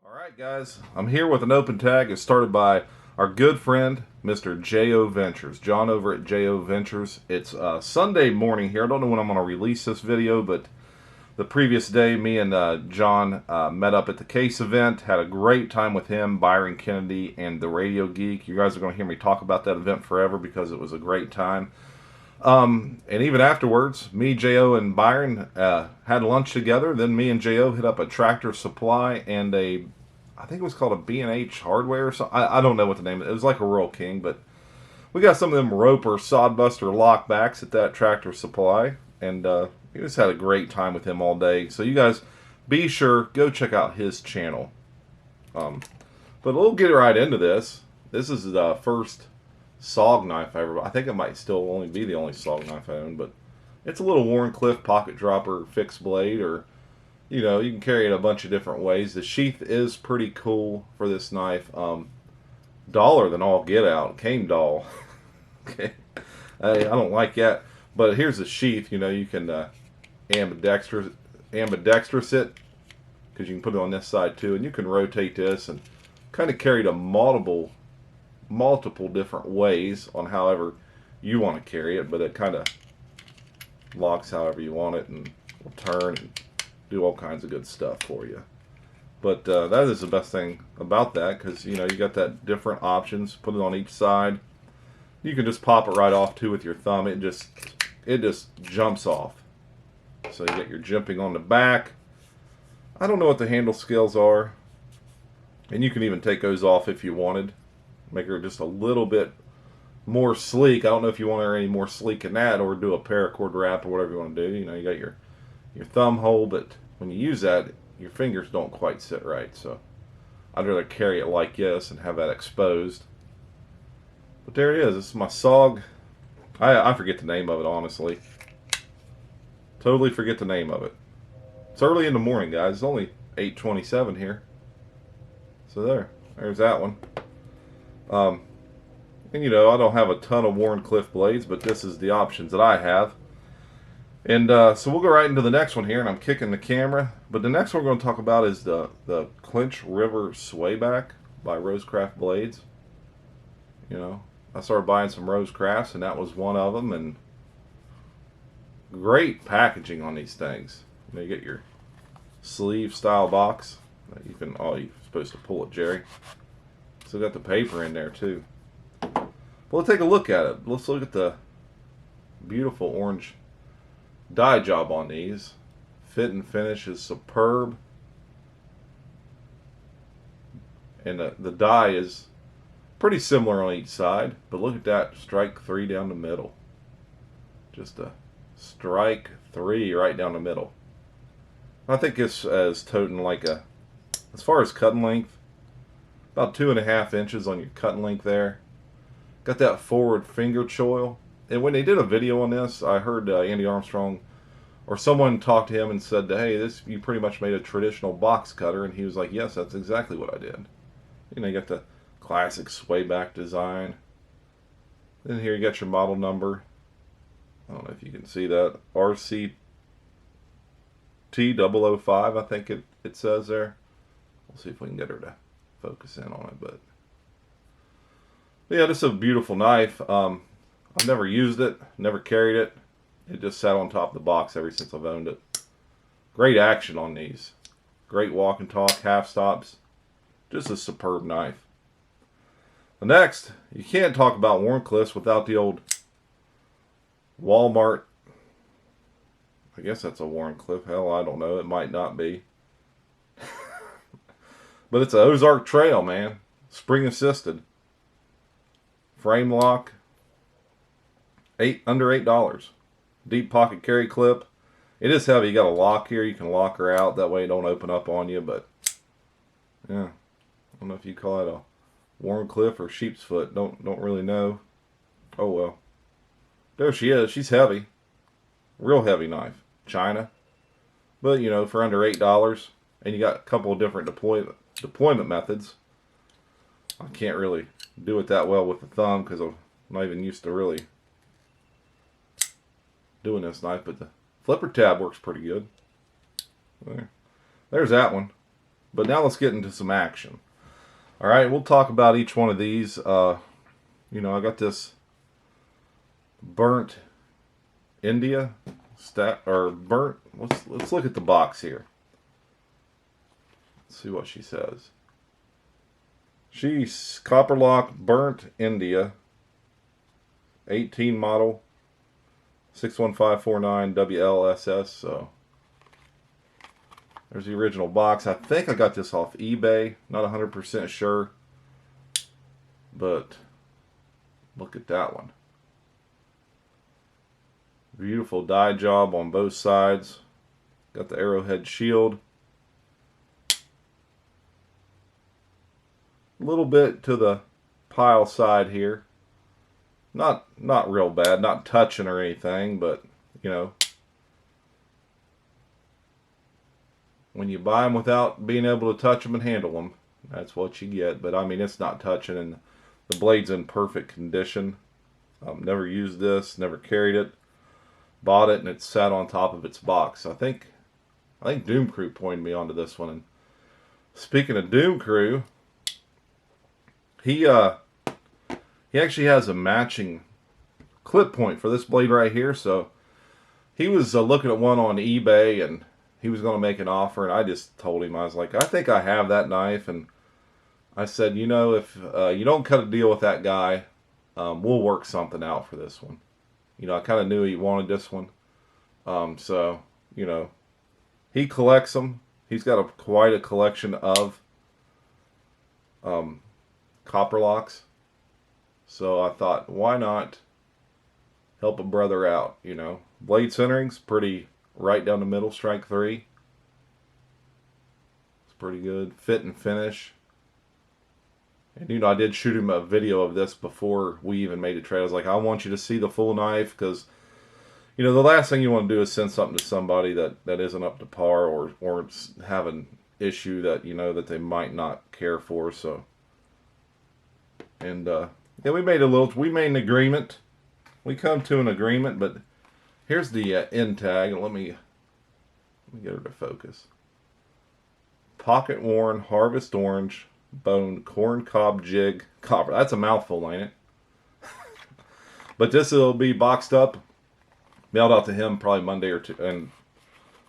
Alright guys, I'm here with an open tag. It's started by our good friend, Mr. J.O. Ventures. John over at J.O. Ventures. It's Sunday morning here. I don't know when I'm going to release this video, but the previous day, me and John met up at the Case event. Had a great time with him, Byron Kennedy, and the Radio Geek. You guys are going to hear me talk about that event forever because it was a great time. And even afterwards, me, J.O., and Byron had lunch together. Then me and J.O. hit up a Tractor Supply and I think it was called a B&H Hardware or something. I don't know what the name is. It was like a Rural King, but we got some of them Roper Sodbuster lockbacks at that Tractor Supply. And we just had a great time with him all day. So you guys, be sure, go check out his channel. But we'll get right into this. This is the first SOG knife I ever bought. I think it might still only be the only SOG knife I own, but it's a little Wharncliffe pocket dropper fixed blade, or you know, you can carry it a bunch of different ways. The sheath is pretty cool for this knife. Duller than all get out. Came dull. Okay, I don't like that. But here's the sheath. You know, you can ambidextrous it, because you can put it on this side too, and you can rotate this and kind of carry it a multiple different ways on however you want to carry it, but it kind of locks however you want it and will turn and do all kinds of good stuff for you. But that is the best thing about that, because you know, you got that different options. Put it on each side. You can just pop it right off too with your thumb. It just jumps off. So you get your jimping on the back. I don't know what the handle scales are, and you can even take those off if you wanted. Make her just a little bit more sleek. I don't know if you want her any more sleek than that, or do a paracord wrap or whatever you want to do. You know, you got your thumb hole, but when you use that, your fingers don't quite sit right. So I'd rather carry it like this and have that exposed. But there it is. This is my SOG. I forget the name of it, honestly. Totally forget the name of it. It's early in the morning, guys. It's only 8:27 here. So there's that one. And you know, I don't have a ton of Wharncliffe blades, but this is the options that I have. And so we'll go right into the next one here, and I'm kicking the camera. But the next one we're going to talk about is the Clinch River Swayback by Rosecraft Blades. You know, I started buying some Rosecrafts, and that was one of them. And great packaging on these things. You know, you get your sleeve style box. You can, oh, you're supposed to pull it, Jerry. Still got the paper in there too. But let's take a look at it. Let's look at the beautiful orange dye job on these. Fit and finish is superb. And the dye is pretty similar on each side. But look at that, strike 3 down the middle. Just a strike 3 right down the middle. I think it's as toting like a, as far as cutting length, about 2.5 inches on your cutting length there. Got that forward finger choil. And when they did a video on this, I heard Andy Armstrong, or someone talked to him and said, hey, this, you pretty much made a traditional box cutter. And he was like, yes, that's exactly what I did. You know, you got the classic swayback design. Then here you got your model number. I don't know if you can see that. RCT005, I think it says there. We'll see if we can get her to focus in on it. But yeah, this is a beautiful knife. I've never used it, never carried it. It just sat on top of the box ever since I've owned it. Great action on these. Great walk and talk, half stops. Just a superb knife. The next, you can't talk about Wharncliffes without the old Walmart. I guess that's a Wharncliffe. Hell, I don't know. It might not be. But it's an Ozark Trail, man. Spring assisted. Frame lock. Under $8. Deep pocket carry clip. It is heavy. You got a lock here. You can lock her out. That way it don't open up on you. But yeah, I don't know if you call it a Wharncliffe or sheep's foot. Don't really know. Oh well. There she is. She's heavy. Real heavy knife. China. But you know, for under $8, and you got a couple of different deployment methods. I can't really do it that well with the thumb because I'm not even used to really doing this knife, but the flipper tab works pretty good. There's that one. But now let's get into some action. All right, we'll talk about each one of these. You know, I got this burnt India burnt. Let's look at the box here. Let's see what she says. She's copper lock burnt India 18 model 61549 WLSS. So there's the original box. I think I got this off eBay. Not 100% sure. But look at that one. Beautiful dye job on both sides. Got the arrowhead shield. A little bit to the pile side here. Not real bad. Not touching or anything, but you know, when you buy them without being able to touch them and handle them, that's what you get. But I mean, it's not touching, and the blade's in perfect condition. Never used this, never carried it. Bought it, and it sat on top of its box. I think Doom Crew pointed me onto this one. And speaking of Doom Crew, he actually has a matching clip point for this blade right here. So he was looking at one on eBay, and he was going to make an offer, and I just told him, I was like, I think I have that knife, and I said, you know, if you don't cut a deal with that guy, we'll work something out for this one. You know, I kind of knew he wanted this one. So, you know, he collects them. He's got quite a collection of copper locks. So I thought, why not help a brother out, you know. Blade centering's pretty right down the middle, strike 3. It's pretty good. Fit and finish. And, you know, I did shoot him a video of this before we even made a trade. I was like, I want you to see the full knife, because, you know, the last thing you want to do is send something to somebody that isn't up to par, or have an issue that, you know, that they might not care for. So, and, yeah, we made an agreement. We come to an agreement, but here's the end tag. Let me get her to focus. Pocket worn, harvest orange, bone corn cob jig copper. That's a mouthful, ain't it? But this will be boxed up, mailed out to him probably Monday or two. And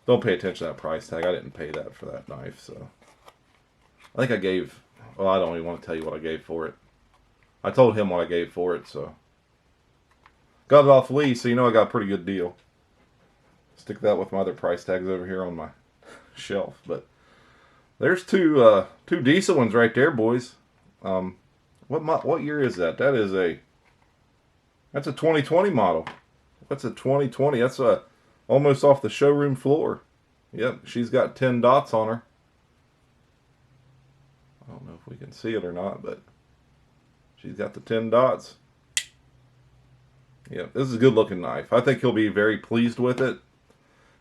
don't pay attention to that price tag. I didn't pay that for that knife. So I think I gave, well, I don't even want to tell you what I gave for it. I told him what I gave for it, so got it off Lee, so you know I got a pretty good deal. Stick that with my other price tags over here on my shelf. But there's two decent ones right there, boys. What year is that? That's a 2020 model. That's a 2020. That's almost off the showroom floor. Yep, she's got 10 dots on her. I don't know if we can see it or not, but she's got the 10 dots. Yeah, this is a good looking knife. I think he'll be very pleased with it.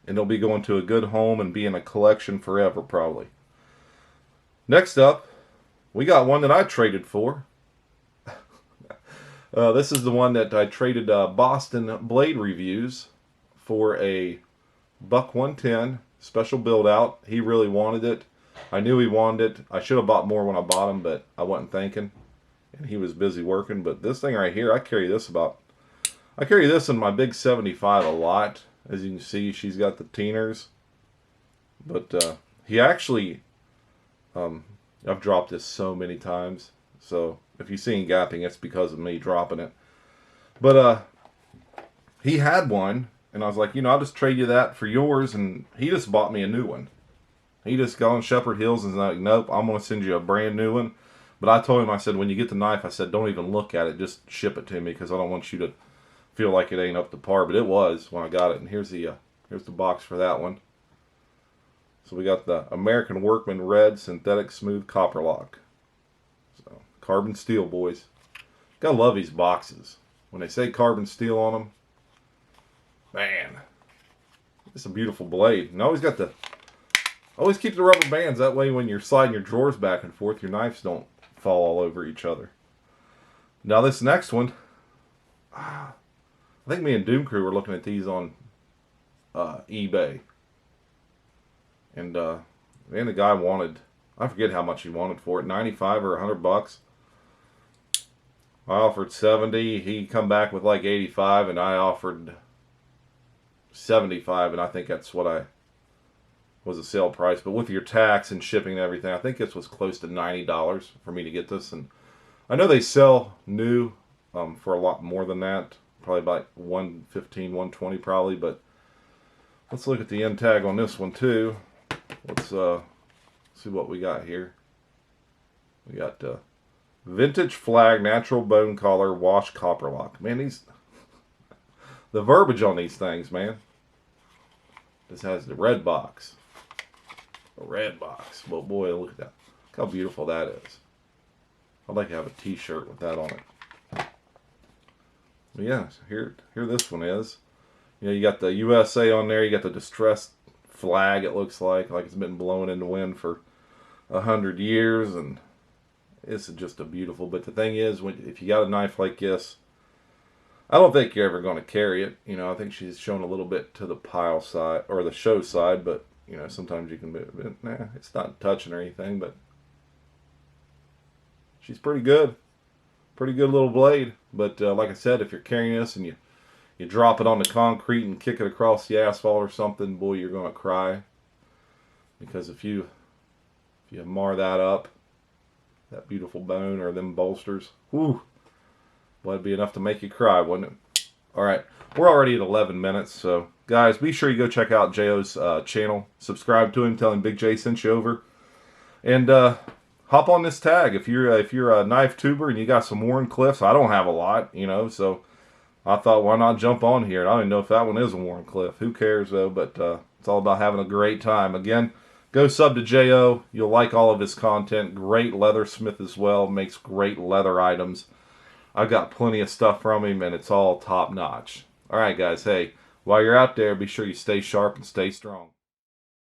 And it'll be going to a good home and be in a collection forever, probably. Next up, we got one that I traded for. This is the one that I traded Boston Blade Reviews for a Buck 110 special build out. He really wanted it. I knew he wanted it. I should have bought more when I bought him, but I wasn't thinking. And he was busy working. But this thing right here, I carry this in my big 75 a lot. As you can see, she's got the Teeners. But he actually, I've dropped this so many times. So if you see him gapping, it's because of me dropping it. But he had one, and I was like, you know, I'll just trade you that for yours. And he just bought me a new one. He just got on Shepherd Hills and was like, nope, I'm going to send you a brand new one. But I told him, I said, when you get the knife, I said, don't even look at it. Just ship it to me, because I don't want you to feel like it ain't up to par. But it was when I got it. And here's the box for that one. So we got the American Workman Red Synthetic Smooth Copper Lock. So carbon steel, boys. Gotta love these boxes. When they say carbon steel on them, man, it's a beautiful blade. And always keep the rubber bands. That way when you're sliding your drawers back and forth, your knives don't fall all over each other. Now this next one, I think me and Doom Crew were looking at these on eBay. And man, the guy wanted I forget how much he wanted for it, 95 or $100. I offered 70. He come back with like 85, and I offered 75, and I think that's what I was the sale price. But with your tax and shipping and everything, I think this was close to $90 for me to get this. And I know they sell new for a lot more than that, probably about 115, 120 probably. But let's look at the end tag on this one too. Let's see what we got here. We got vintage flag, natural bone collar, wash copper lock. Man, these the verbiage on these things, man. This has the red box. A red box. Well, boy, look at that. Look how beautiful that is. I'd like to have a t-shirt with that on it. But yeah, here this one is. You know, you got the USA on there. You got the distressed flag, it looks like it's been blowing in the wind for 100 years, and it's just a beautiful. But the thing is, if you got a knife like this, I don't think you're ever going to carry it. You know, I think she's shown a little bit to the pile side or the show side, but you know, sometimes you can be, nah, it's not touching or anything, but she's pretty good. Pretty good little blade. But like I said, if you're carrying this and you drop it on the concrete and kick it across the asphalt or something, boy, you're going to cry. Because if you mar that up, that beautiful bone or them bolsters, whoo, well, it'd be enough to make you cry, wouldn't it? All right, we're already at 11 minutes, so guys, be sure you go check out J.O.'s channel. Subscribe to him, tell him Big J sent you over, and hop on this tag if you're a knife tuber and you got some Wharncliffes. I don't have a lot, you know, so I thought, why not jump on here? I don't even know if that one is a Wharncliffe. Who cares though? But it's all about having a great time. Again, go sub to J.O. You'll like all of his content. Great leathersmith as well. Makes great leather items. I've got plenty of stuff from him, and it's all top notch. All right, guys. Hey, while you're out there, be sure you stay sharp and stay strong.